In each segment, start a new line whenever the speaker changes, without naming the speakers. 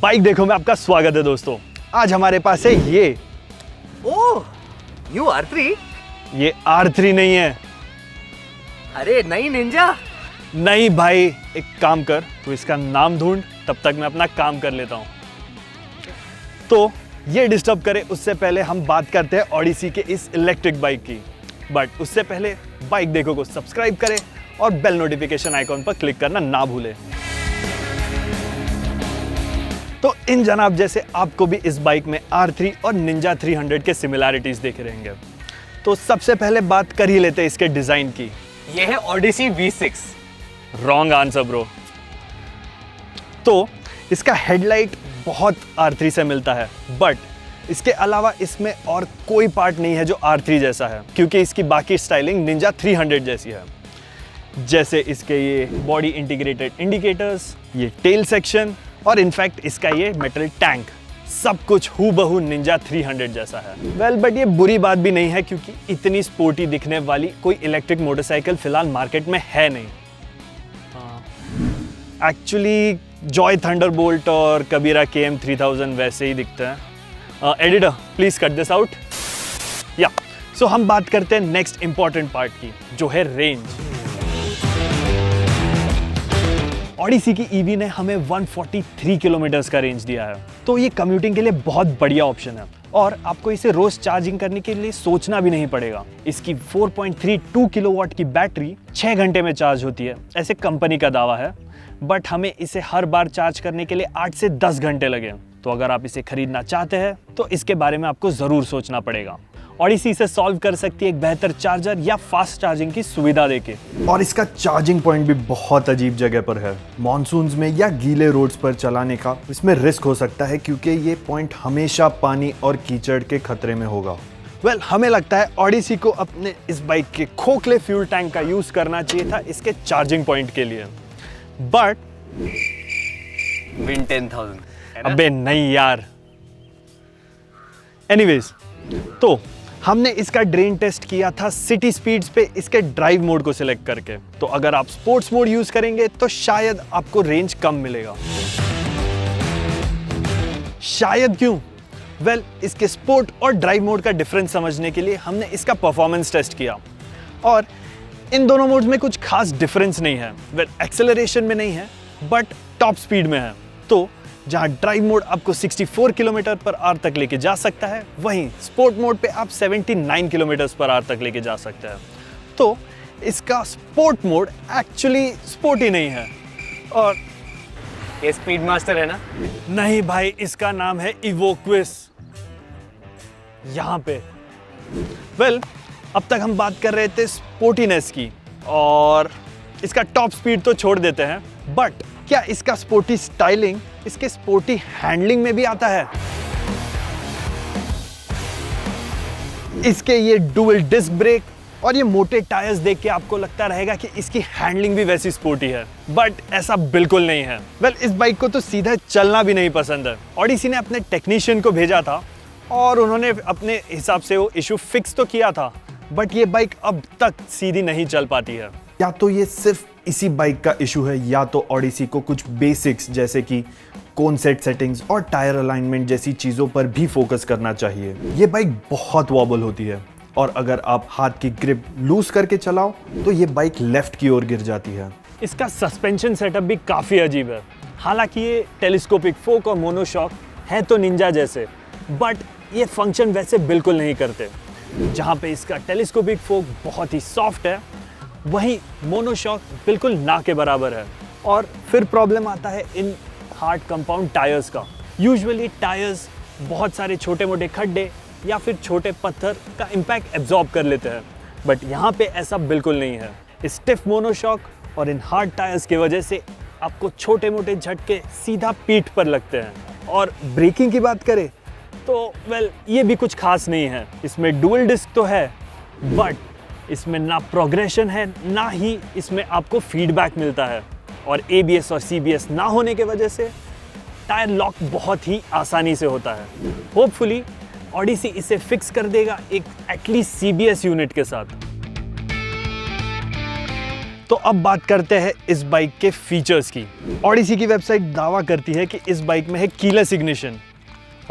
Bike देखो में आपका स्वागत है दोस्तों। आज हमारे पास है ये
ओह, न्यू R3?
ये R3 नहीं है।
अरे नई निंजा।
नहीं भाई, एक काम कर, तू इसका नाम ढूंढ, तब तक मैं अपना काम कर लेता हूँ। तो ये डिस्टर्ब करे उससे पहले हम बात करते हैं ओडिसी के इस इलेक्ट्रिक बाइक की। बट उससे पहले बाइक देखो को सब्सक्राइब करें और बेल नोटिफिकेशन आइकॉन पर क्लिक करना ना भूलें। तो इन जनाब जैसे आपको भी इस बाइक में R3 और निंजा 300 के सिमिलैरिटीज देख रहेंगे। तो सबसे पहले बात कर ही लेते हैं इसके डिजाइन की।
ये है Odissi V6।
Wrong answer bro. तो इसका हेडलाइट बहुत R3 से मिलता है, बट इसके अलावा इसमें और कोई पार्ट नहीं है जो R3 जैसा है, क्योंकि इसकी बाकी स्टाइलिंग निंजा 300 जैसी है। जैसे इसके ये बॉडी इंटीग्रेटेड इंडिकेटर्स, ये टेल सेक्शन और इनफैक्ट इसका ये मेटल टैंक, सब कुछ हूबहू निंजा 300 जैसा है। वेल बट ये बुरी बात भी नहीं है, क्योंकि इतनी स्पोर्टी दिखने वाली कोई इलेक्ट्रिक मोटरसाइकिल फिलहाल मार्केट में है नहीं। एक्चुअली जॉय थंडरबोल्ट और कबीरा KM 3000 वैसे ही दिखते हैं। Editor please cut this out. या सो हम बात करते हैं नेक्स्ट इंपॉर्टेंट पार्ट की, जो है रेंज। ओडिसी की ईवी ने हमें 143 किलोमीटर्स का रेंज दिया है, तो ये कम्यूटिंग के लिए बहुत बढ़िया ऑप्शन है और आपको इसे रोज चार्जिंग करने के लिए सोचना भी नहीं पड़ेगा। इसकी 4.32 किलोवाट की बैटरी 6 घंटे में चार्ज होती है, ऐसे कंपनी का दावा है। बट हमें इसे हर बार चार्ज करने के लिए 8 से 10 घंटे लगे। तो अगर आप इसे खरीदना चाहते हैं तो इसके बारे में आपको जरूर सोचना पड़ेगा। ओडिसी इसे सॉल्व कर सकती है एक बेहतर चार्जर या फास्ट चार्जिंग की सुविधा देके। और इसका चार्जिंग पॉइंट भी बहुत अजीब जगह पर है। मॉनसून्स में या गीले रोड्स पर चलाने का इसमें रिस्क हो सकता है, क्योंकि ये पॉइंट हमेशा पानी और कीचड़ के खतरे में होगा। वेल, हमें लगता है ओडिसी को अपने इस बाइक के खोखले फ्यूल टैंक का यूज करना चाहिए था इसके चार्जिंग पॉइंट के लिए। But
win 10,000।
अबे नहीं यार। एनीवेज, तो हमने इसका ड्रेन टेस्ट किया था सिटी स्पीड्स पे इसके ड्राइव मोड को सिलेक्ट करके। तो अगर आप स्पोर्ट्स मोड यूज करेंगे तो शायद आपको रेंज कम मिलेगा। शायद क्यों? वेल, इसके स्पोर्ट और ड्राइव मोड का डिफरेंस समझने के लिए हमने इसका परफॉर्मेंस टेस्ट किया और इन दोनों मोड्स में कुछ खास डिफरेंस नहीं है। वेल, एक्सेलरेशन में नहीं है बट टॉप स्पीड में है। तो जहां ड्राइव मोड आपको 64 किलोमीटर पर आवर तक लेके जा सकता है, वहीं स्पोर्ट मोड पे आप 79 किलोमीटर पर आवर तक लेके जा सकते हैं। तो इसका स्पोर्ट मोड एक्चुअली स्पोर्टी नहीं है। और
ये स्पीड मास्टर है ना?
नहीं भाई, इसका नाम है इवोक्विस यहाँ पे। वेल, अब तक हम बात कर रहे थे स्पोर्टीनेस की और इसका टॉप स्पीड तो छोड़ देते हैं, बट क्या इसका स्पोर्टी स्टाइलिंग इसके स्पोर्टी हैंडलिंग में भी आता है? इसके ये डुअल डिस्क ब्रेक और ये मोटे टायर्स देख के आपको लगता रहेगा कि इसकी हैंडलिंग भी वैसी स्पोर्टी है, बट ऐसा बिल्कुल नहीं है। वेल, इस बाइक को तो सीधा चलना भी नहीं पसंद है। ओडिसी ने अपने टेक्नीशियन को भेजा था और उन्होंने अपने हिसाब से वो इशू फिक्स तो किया था, बट ये बाइक अब तक सीधी नहीं चल पाती है। या तो ये सिर्फ इसी बाइक का इशू है, या तो ओडिसी को कुछ बेसिक्स जैसे कि कोन सेट सेटिंग्स और टायर अलाइनमेंट जैसी चीज़ों पर भी फोकस करना चाहिए। ये बाइक बहुत वॉबल होती है और अगर आप हाथ की ग्रिप लूज करके चलाओ तो ये बाइक लेफ्ट की ओर गिर जाती है। इसका सस्पेंशन सेटअप भी काफ़ी अजीब है। हालांकि ये टेलीस्कोपिक फोक और मोनोशॉक है तो निंजा जैसे, बट ये फंक्शन वैसे बिल्कुल नहीं करते। जहाँ पे इसका टेलीस्कोपिक फोक बहुत ही सॉफ्ट है, वहीं मोनोशॉक बिल्कुल ना के बराबर है। और फिर प्रॉब्लम आता है इन हार्ड कंपाउंड टायर्स का। यूजुअली टायर्स बहुत सारे छोटे मोटे खड्डे या फिर छोटे पत्थर का इम्पैक्ट एब्जॉर्ब कर लेते हैं, बट यहाँ पे ऐसा बिल्कुल नहीं है। स्टिफ मोनोशॉक और इन हार्ड टायर्स की वजह से आपको छोटे मोटे झटके सीधा पीठ पर लगते हैं। और ब्रेकिंग की बात करें तो वेल, ये भी कुछ खास नहीं है। इसमें डुअल डिस्क तो है, बट इसमें ना प्रोग्रेशन है, ना ही इसमें आपको फीडबैक मिलता है। और ABS और CBS ना होने की वजह से टायर लॉक बहुत ही आसानी से होता है। होपफुली ओडिसी इसे फिक्स कर देगा एक एटलीस्ट CBS यूनिट के साथ। तो अब बात करते हैं इस बाइक के फीचर्स की। ऑडिसी की वेबसाइट दावा करती है कि इस बाइक में है कीलेस इग्निशन,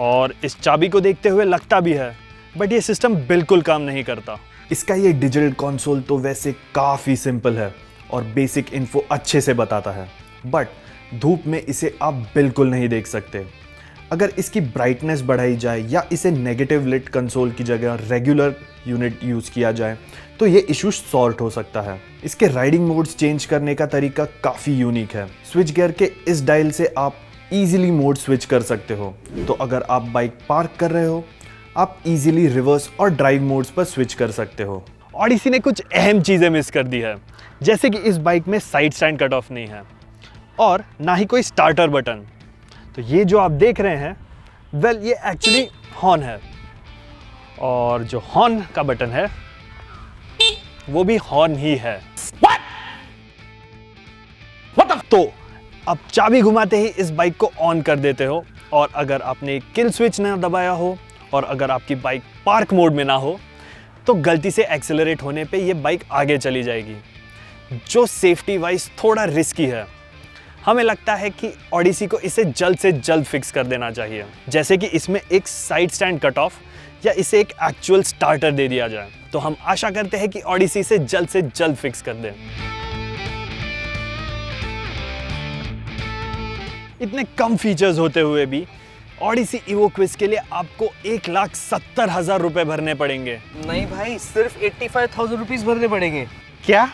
और इस चाबी को देखते हुए लगता भी है, बट ये सिस्टम बिल्कुल काम नहीं करता। इसका ये डिजिटल कंसोल तो वैसे काफ़ी सिंपल है और बेसिक इन्फो अच्छे से बताता है, बट धूप में इसे आप बिल्कुल नहीं देख सकते। अगर इसकी ब्राइटनेस बढ़ाई जाए या इसे नेगेटिव लिट कंसोल की जगह रेगुलर यूनिट यूज़ किया जाए तो ये इशू सॉल्व हो सकता है। इसके राइडिंग मोड्स चेंज करने का तरीका काफ़ी यूनिक है। स्विच गियर के इस डायल से आप इजीली मोड स्विच कर सकते हो। तो अगर आप बाइक पार्क कर रहे हो, आप इजीली रिवर्स और ड्राइव मोड्स पर स्विच कर सकते हो। ऑडिसी ने कुछ अहम चीज़ें मिस कर दी है, जैसे कि इस बाइक में साइड स्टैंड कट ऑफ नहीं है और ना ही कोई स्टार्टर बटन। तो ये जो आप देख रहे हैं, वेल ये एक्चुअली हॉर्न है, और जो हॉर्न का बटन है वो भी हॉर्न ही है। तो अब चाबी घुमाते ही इस बाइक को ऑन कर देते हो, और अगर आपने किल स्विच ना दबाया हो और अगर आपकी बाइक पार्क मोड में ना हो तो गलती से एक्सेलरेट होने पे ये बाइक आगे चली जाएगी, जो सेफ्टी वाइज थोड़ा रिस्की है। हमें लगता है कि ऑडिसी को इसे जल्द से जल्द फिक्स कर देना चाहिए, जैसे कि इसमें एक साइड स्टैंड कट ऑफ या इसे एक एक्चुअल स्टार्टर दे दिया जाए। तो हम आशा करते हैं कि ऑडिसी इसे जल्द से जल्द फिक्स कर दे। इतने कम फीचर्स होते हुए भी ऑडिसी इवो क्विज के लिए आपको 1,70,000 रुपए भरने पड़ेंगे।
नहीं भाई, सिर्फ 85,000 रुपीज भरने पड़ेंगे।
क्या?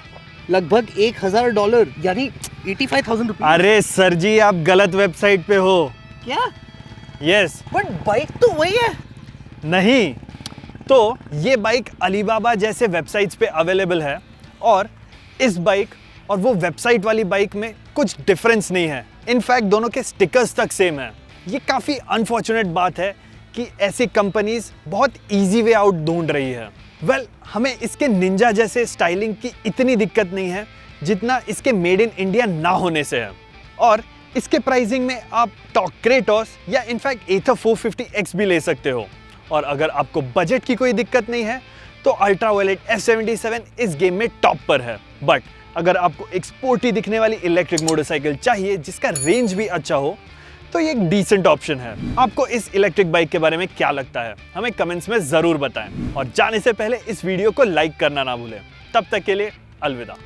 लगभग $1,000 यानी 85,000 रुपीज।
अरे सर जी, आप गलत वेबसाइट पे हो।
क्या?
यस।
बट बाइक तो वही है।
नहीं, तो ये बाइक अलीबाबा जैसे वेबसाइट्स पे अवेलेबल है, और इस बाइक और वो वेबसाइट वाली बाइक में कुछ डिफरेंस नहीं है। इनफैक्ट दोनों के स्टिकर्स तक सेम है। ये काफ़ी अनफॉर्चुनेट बात है कि ऐसी कंपनीज बहुत इजी वे आउट ढूंढ रही है। वेल, हमें इसके निंजा जैसे स्टाइलिंग की इतनी दिक्कत नहीं है जितना इसके मेड इन इंडिया ना होने से है। और इसके प्राइसिंग में आप टॉर्क क्रेटोस या इनफैक्ट एथर 450X भी ले सकते हो। और अगर आपको बजट की कोई दिक्कत नहीं है तो अल्ट्रावायलेट F77 इस गेम में टॉप पर है। बट अगर आपको एक स्पोर्टी दिखने वाली इलेक्ट्रिक मोटरसाइकिल चाहिए जिसका रेंज भी अच्छा हो, तो ये एक डिसेंट ऑप्शन है। आपको इस इलेक्ट्रिक बाइक के बारे में क्या लगता है, हमें कमेंट्स में ज़रूर बताएं। और जाने से पहले इस वीडियो को लाइक करना ना भूलें। तब तक के लिए अलविदा।